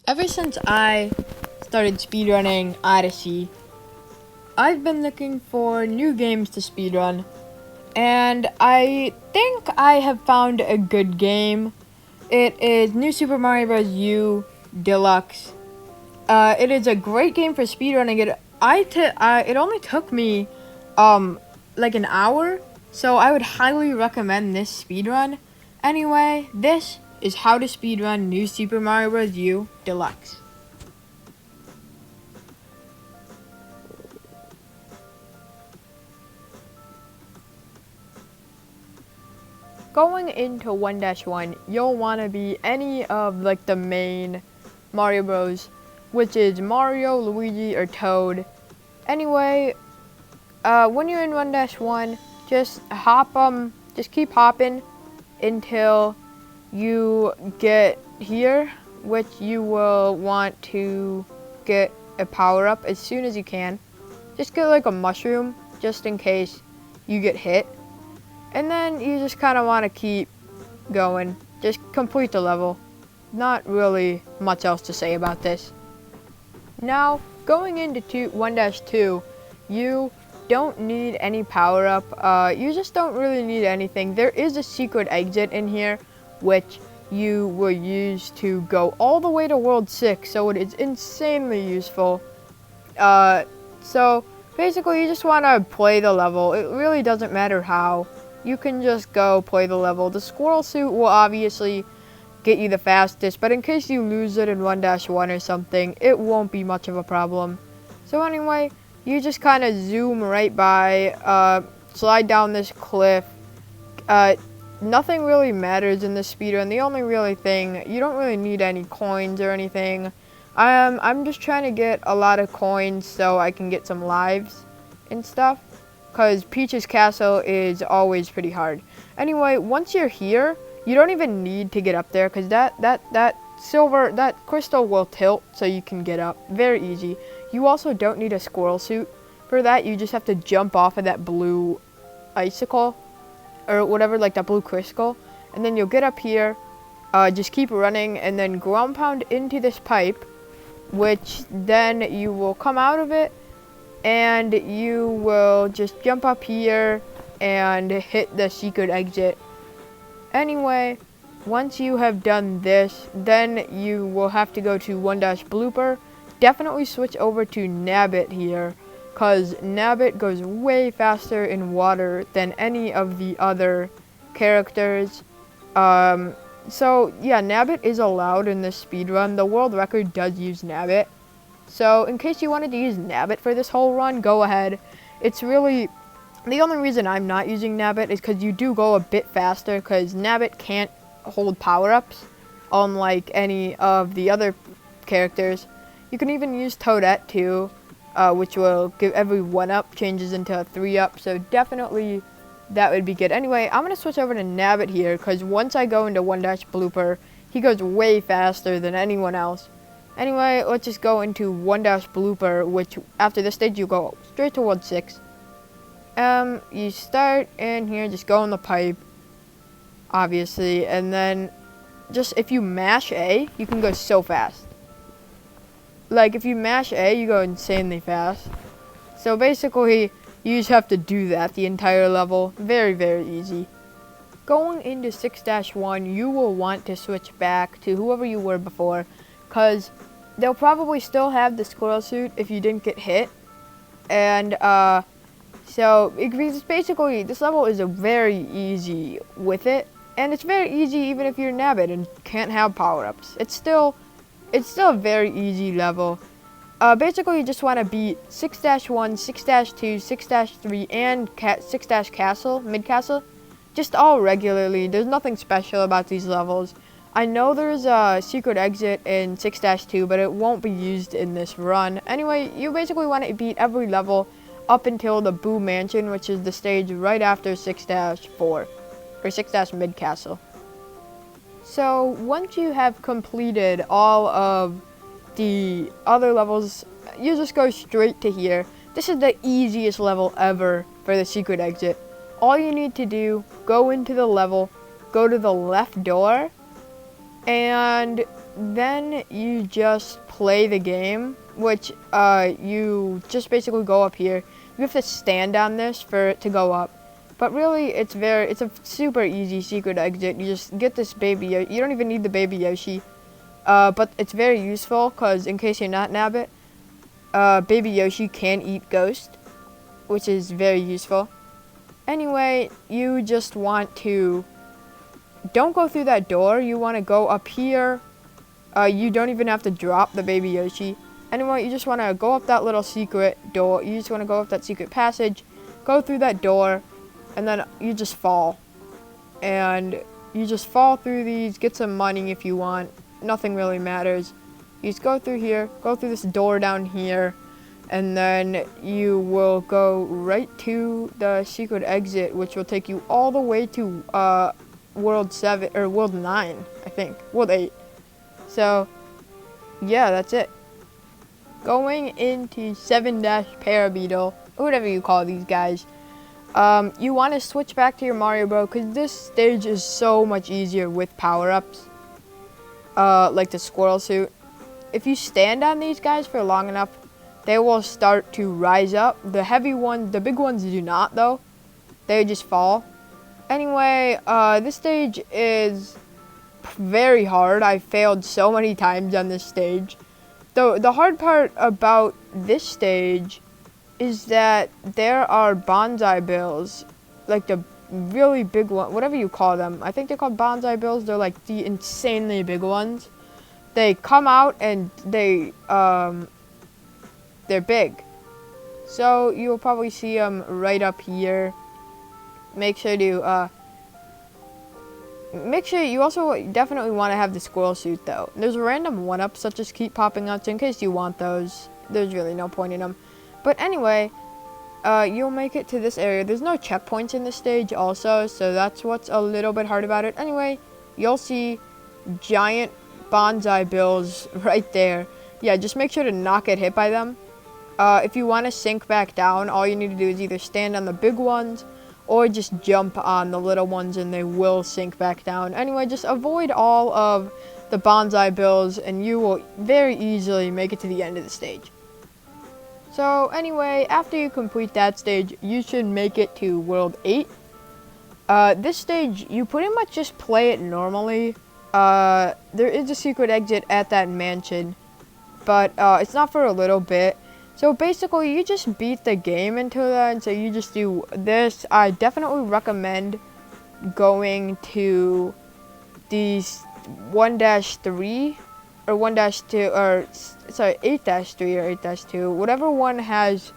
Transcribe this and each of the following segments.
Ever since I started speedrunning Odyssey, I've been looking for new games to speedrun, and I think I have found a good game. It is New Super Mario Bros. U Deluxe. It is a great game for speedrunning. It only took me like an hour, so I would highly recommend this speedrun. Anyway, this is how to speedrun New Super Mario Bros. U Deluxe. Going into 1-1, you'll want to be any of like the main Mario Bros, which is Mario, Luigi, or Toad. Anyway, when you're in 1-1, just keep hopping until you get here, which you will want to get a power up as soon as you can. Just get like a mushroom, just in case you get hit. And then you just kind of want to keep going. Just complete the level. Not really much else to say about this. Now, going into 1-2, you don't need any power up. You just don't really need anything. There is a secret exit in here, which you will use to go all the way to World 6, so it is insanely useful. So basically you just want to play the level. It really doesn't matter how. You can just go play the level. The squirrel suit will obviously get you the fastest, but in case you lose it in 1-1 or something, it won't be much of a problem. So anyway, you just kind of zoom right by, slide down this cliff. Nothing really matters in this speedrun. The only really thing, you don't really need any coins or anything. I'm just trying to get a lot of coins so I can get some lives and stuff, because Peach's castle is always pretty hard. Anyway, once you're here, you don't even need to get up there, because that crystal will tilt so you can get up. Very easy. You also don't need a squirrel suit. For that, you just have to jump off of that blue icicle, or whatever, like that blue crystal, and then you'll get up here, just keep running, and then ground pound into this pipe, which then you will come out of it, and you will just jump up here and hit the secret exit. Anyway, once you have done this, then you will have to go to 1-blooper. Definitely switch over to Nabbit here, because Nabbit goes way faster in water than any of the other characters. So yeah, Nabbit is allowed in this speedrun. The world record does use Nabbit. So in case you wanted to use Nabbit for this whole run, go ahead. It's really, the only reason I'm not using Nabbit is because you do go a bit faster, because Nabbit can't hold power-ups, unlike any of the other characters. You can even use Toadette too, which will give every 1-up changes into a 3-up, so definitely that would be good. Anyway, I'm going to switch over to Nabbit here, because once I go into 1-blooper, he goes way faster than anyone else. Anyway, let's just go into 1-blooper, which after this stage you go straight to World 6. You start in here, just go in the pipe, obviously, and then just if you mash A, you can go so fast. Like if you mash A, you go insanely fast. So basically, you just have to do that the entire level. Very, very easy. Going into 6-1, you will want to switch back to whoever you were before, because they'll probably still have the squirrel suit if you didn't get hit. And so it's basically, this level is a very easy with it, and it's very easy even if you're Nabbit and can't have power-ups. It's still a very easy level. Basically, you just want to beat 6-1, 6-2, 6-3, and 6-castle, mid-castle, just all regularly. There's nothing special about these levels. I know there's a secret exit in 6-2, but it won't be used in this run. Anyway, you basically want to beat every level up until the Boo Mansion, which is the stage right after 6-4, or 6-mid-castle. So once you have completed all of the other levels, you just go straight to here. This is the easiest level ever for the secret exit. All you need to do, go into the level, go to the left door, and then you just play the game, which you just basically go up here. You have to stand on this for it to go up. But really, it's a super easy secret exit. You just get this baby Yoshi. You don't even need the baby Yoshi. But it's very useful, because in case you're not Nabbit, baby Yoshi can eat Ghost, which is very useful. Anyway, you just want to... Don't go through that door. You want to go up here. You don't even have to drop the baby Yoshi. Anyway, you just want to go up that little secret door. You just want to go up that secret passage, go through that door, and then you just fall. And you just fall through these, get some money if you want. Nothing really matters. You just go through here, go through this door down here, and then you will go right to the secret exit, which will take you all the way to World 7, or World 9, I think. World 8. So, yeah, that's it. Going into 7-Parabeetle, or whatever you call these guys, you want to switch back to your Mario Bros. Because this stage is so much easier with power-ups. Like the squirrel suit. If you stand on these guys for long enough, they will start to rise up. The heavy ones, the big ones do not though. They just fall. Anyway, this stage is very hard. I failed so many times on this stage. The hard part about this stage is that there are bonsai bills, like the really big one, whatever you call them. I think they're called bonsai bills. They're like the insanely big ones. They come out and they're big. So you'll probably see them right up here. Make sure to you also definitely want to have the squirrel suit though. There's random 1-ups that just keep popping up, so in case you want those, there's really no point in them. But anyway, you'll make it to this area. There's no checkpoints in this stage also, so that's what's a little bit hard about it. Anyway, you'll see giant bonsai bills right there. Yeah, just make sure to not get hit by them. If you want to sink back down, all you need to do is either stand on the big ones or just jump on the little ones and they will sink back down. Anyway, just avoid all of the bonsai bills and you will very easily make it to the end of the stage. So anyway, after you complete that stage, you should make it to World 8. This stage, you pretty much just play it normally. There is a secret exit at that mansion, but it's not for a little bit. So basically, you just beat the game until then, so you just do this. I definitely recommend going to these 1-3 or 1-2, or sorry, 8-3 or 8-2, whatever one has,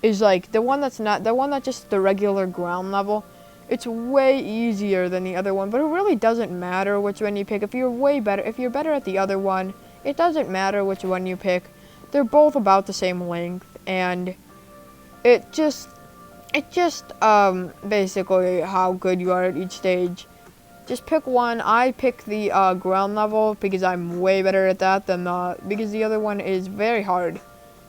is like the one that's not, the one that's just the regular ground level. It's way easier than the other one, but it really doesn't matter which one you pick. If you're better at the other one, it doesn't matter which one you pick. They're both about the same length, and it just basically how good you are at each stage. Just pick one. I pick the ground level because I'm way better at that than because the other one is very hard.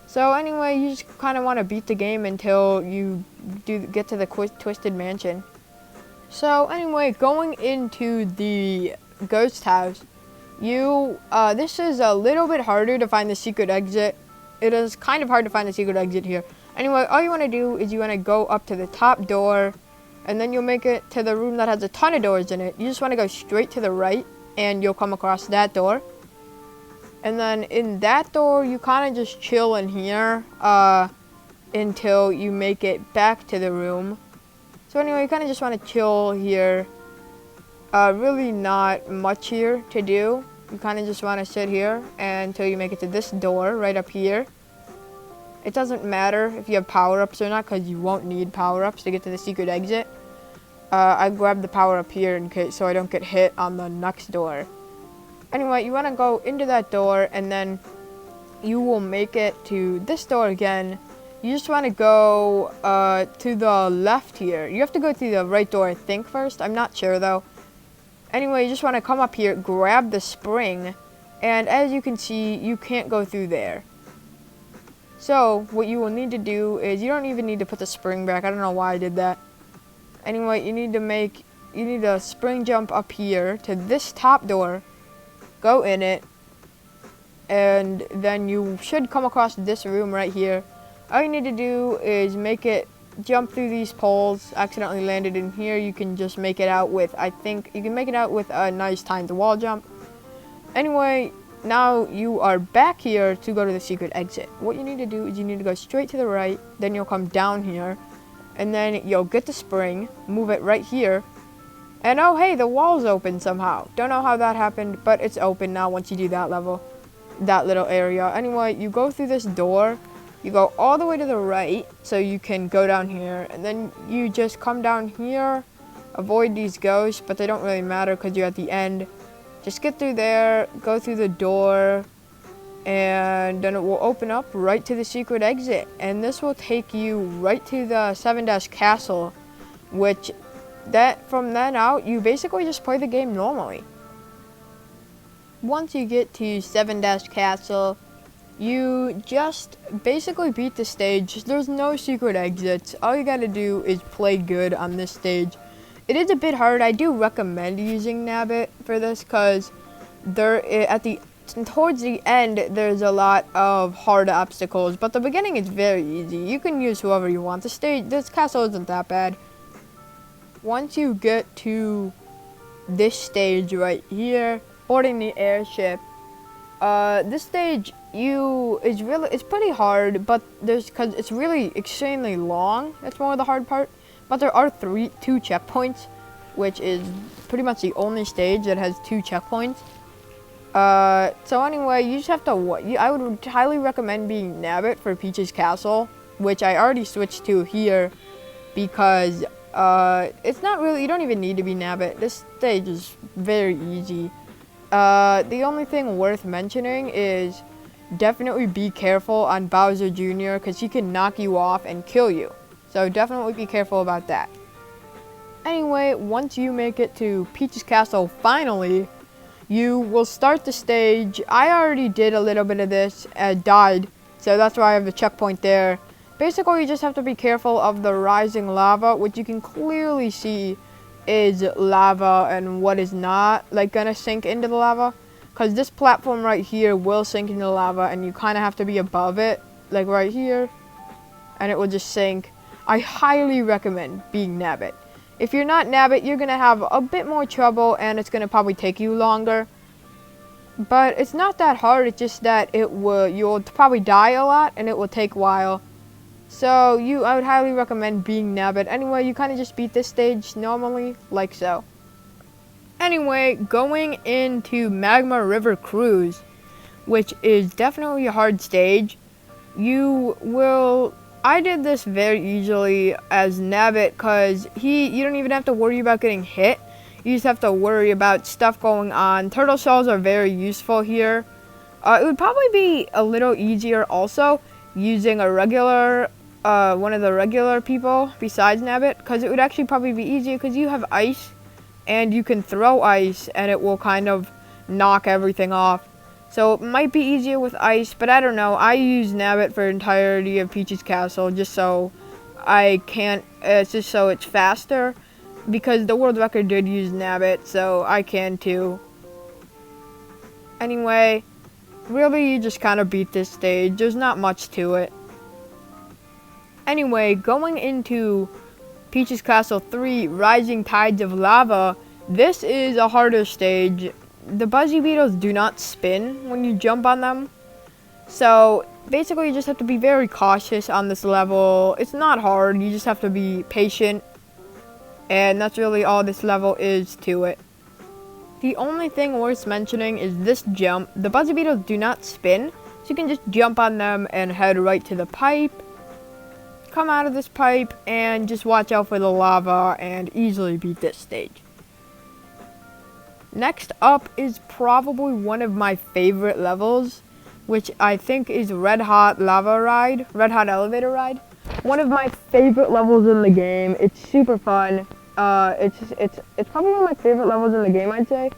So anyway, you just kind of want to beat the game until you get to the Twisted Mansion. So anyway, going into the ghost house, this is a little bit harder to find the secret exit. It is kind of hard to find the secret exit here. Anyway, all you want to do is you want to go up to the top door, and then you'll make it to the room that has a ton of doors in it. You just want to go straight to the right, and you'll come across that door. And then in that door, you kind of just chill in here until you make it back to the room. So anyway, you kind of just want to chill here. Really not much here to do. You kind of just want to sit here until you make it to this door right up here. It doesn't matter if you have power-ups or not, because you won't need power-ups to get to the secret exit. I grabbed the power-up here in case so I don't get hit on the next door. Anyway, you want to go into that door, and then you will make it to this door again. You just want to go to the left here. You have to go to the right door, I think, first. I'm not sure, though. Anyway, you just want to come up here, grab the spring, and as you can see, you can't go through there. So, what you will need to do is, you don't even need to put the spring back. I don't know why I did that. Anyway, you need a spring jump up here to this top door, go in it, and then you should come across this room right here. All you need to do is make it jump through these poles. Accidentally landed in here. You can just make it out with, I think you can make it out with a nice timed wall jump. Anyway, now you are back here to go to the secret exit. What you need to do is you need to go straight to the right, then you'll come down here, and then you'll get the spring, move it right here, and oh hey, the wall's open somehow. Don't know how that happened, but it's open now once you do that level, that little area. Anyway, you go through this door, you go all the way to the right, so you can go down here, and then you just come down here, avoid these ghosts, but they don't really matter because you're at the end. Just get through there, go through the door, and then it will open up right to the secret exit. And this will take you right to the 7-castle, which from then out, you basically just play the game normally. Once you get to 7-castle, you just basically beat the stage. There's no secret exits. All you gotta do is play good on this stage. It is a bit hard. I do recommend using Nabbit for this because towards the end there's a lot of hard obstacles, but the beginning is very easy. You can use whoever you want. This castle isn't that bad. Once you get to this stage right here, boarding the airship, this stage it's pretty hard, but because it's really extremely long. That's more of the hard part. But there are two checkpoints, which is pretty much the only stage that has 2 checkpoints. So anyway, you just have to. I would highly recommend being Nabbit for Peach's Castle, which I already switched to here because it's not really. You don't even need to be Nabbit. This stage is very easy. The only thing worth mentioning is definitely be careful on Bowser Jr. because he can knock you off and kill you. So definitely be careful about that. Anyway, once you make it to Peach's Castle finally, you will start the stage. I already did a little bit of this and died, so that's why I have the checkpoint there. Basically, you just have to be careful of the rising lava, which you can clearly see is lava and what is not gonna sink into the lava. Because this platform right here will sink into the lava and you kind of have to be above it, like right here, and it will just sink. I highly recommend being Nabbit. If you're not Nabbit, you're going to have a bit more trouble and it's going to probably take you longer. But it's not that hard, it's just that you'll probably die a lot and it will take a while. So I would highly recommend being Nabbit. Anyway, you kind of just beat this stage normally, like so. Anyway, going into Magma River Cruise, which is definitely a hard stage. I did this very easily as Nabbit because you don't even have to worry about getting hit. You just have to worry about stuff going on. Turtle shells are very useful here. It would probably be a little easier also using a regular, one of the regular people besides Nabbit, because it would actually probably be easier because you have ice and you can throw ice and it will kind of knock everything off. So it might be easier with ice, but I don't know. I use Nabbit for the entirety of Peach's Castle just so it's faster, because the world record did use Nabbit, so I can too. Anyway, really you just kind of beat this stage. There's not much to it. Anyway, going into Peach's Castle 3, Rising Tides of Lava, this is a harder stage. The Buzzy Beetles do not spin when you jump on them. So basically you just have to be very cautious on this level. It's not hard, you just have to be patient. And that's really all this level is to it. The only thing worth mentioning is this jump. The Buzzy Beetles do not spin, so you can just jump on them and head right to the pipe. Come out of this pipe and just watch out for the lava and easily beat this stage. Next up is probably one of my favorite levels, which I think is Red Hot Elevator Ride. One of my favorite levels in the game. It's super fun. It's probably one of my favorite levels in the game, I'd say.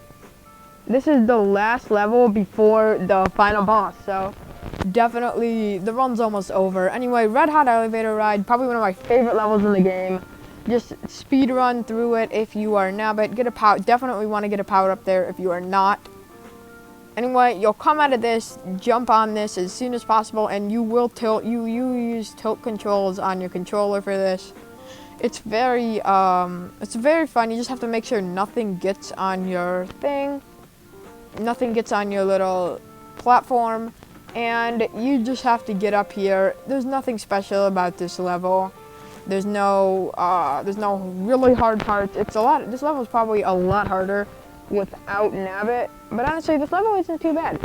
This is the last level before the final boss, so definitely the run's almost over. Anyway, Red Hot Elevator Ride, probably one of my favorite levels in the game. Just speed run through it if you are Nabbit. Definitely want to get a power up there if you are not. Anyway, you'll come out of this, jump on this as soon as possible, and you will tilt. You use tilt controls on your controller for this. It's very fun. You just have to make sure nothing gets on your thing, nothing gets on your little platform, and you just have to get up here. There's nothing special about this level. There's no really hard parts. This level is probably a lot harder without Nabbit, but honestly, this level isn't too bad.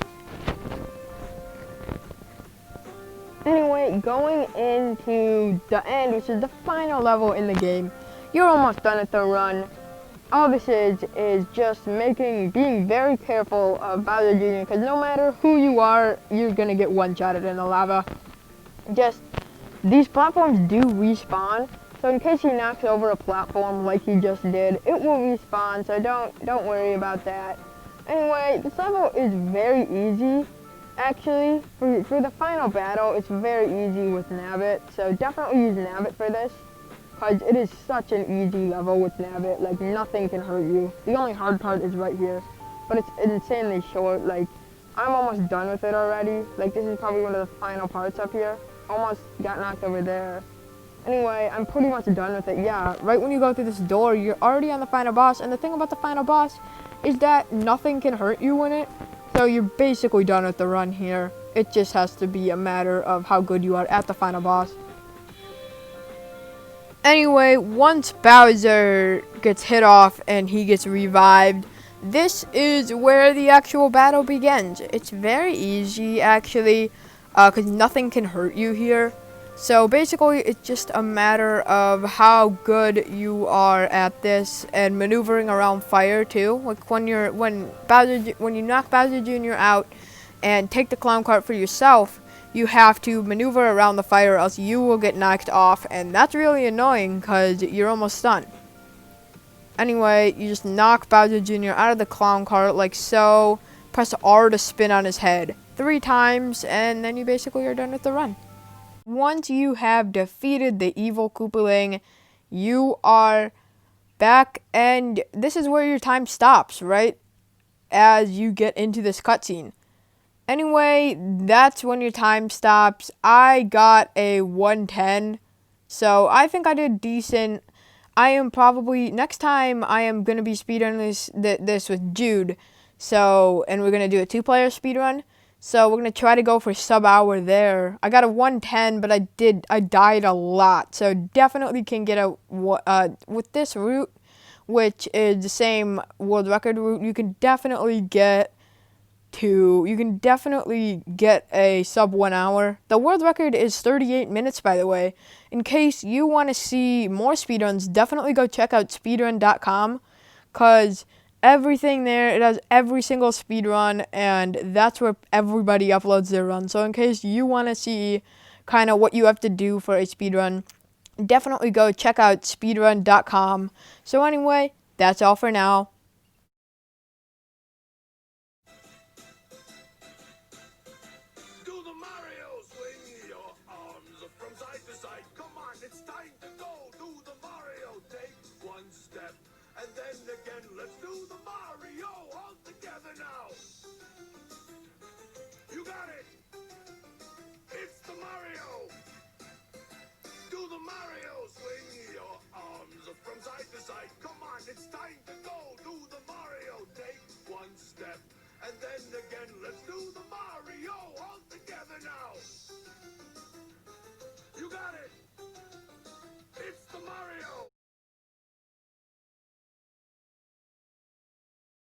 Anyway, going into the end, which is the final level in the game, you're almost done with the run. All this is just being very careful of Bowser Jr., because no matter who you are, you're gonna get one-shotted in the lava. These platforms do respawn, so in case he knocks over a platform like he just did, it will respawn, so don't worry about that. Anyway, this level is very easy. Actually, for the final battle, it's very easy with Nabbit, so definitely use Nabbit for this, because it is such an easy level with Nabbit. Like, nothing can hurt you. The only hard part is right here, but it's insanely short. Like, I'm almost done with it already. Like, this is probably one of the final parts up here. Almost got knocked over there. Anyway, I'm pretty much done with it. Yeah, right when you go through this door, you're already on the final boss, and the thing about the final boss is that nothing can hurt you in it. So you're basically done with the run here. It just has to be a matter of how good you are at the final boss. Anyway, once Bowser gets hit off and he gets revived, this is where the actual battle begins. It's very easy, actually, because nothing can hurt you here. So basically, it's just a matter of how good you are at this and maneuvering around fire too. Like when you knock Bowser Jr. out and take the clown cart for yourself, you have to maneuver around the fire, or else you will get knocked off, and that's really annoying because you're almost stunned. Anyway, you just knock Bowser Jr. out of the clown cart like so. Press R to spin on his head 3 times, and then you basically are done with the run. Once you have defeated the evil Koopaling, you are back, and this is where your time stops, right? As you get into this cutscene. Anyway, that's when your time stops. I got a 110, so I think I did decent. Next time I am going to be speedrunning this with Jude, and we're going to do a 2-player speedrun. So we're going to try to go for sub-hour there. I got a 110, but I died a lot. So definitely can get with this route, which is the same world record route, you can definitely get a sub 1 hour. The world record is 38 minutes, by the way. In case you want to see more speedruns, definitely go check out speedrun.com, because everything there, it has every single speed run, and that's where everybody uploads their run. So in case you want to see kind of what you have to do for a speed run, definitely go check out speedrun.com. So anyway, that's all for now.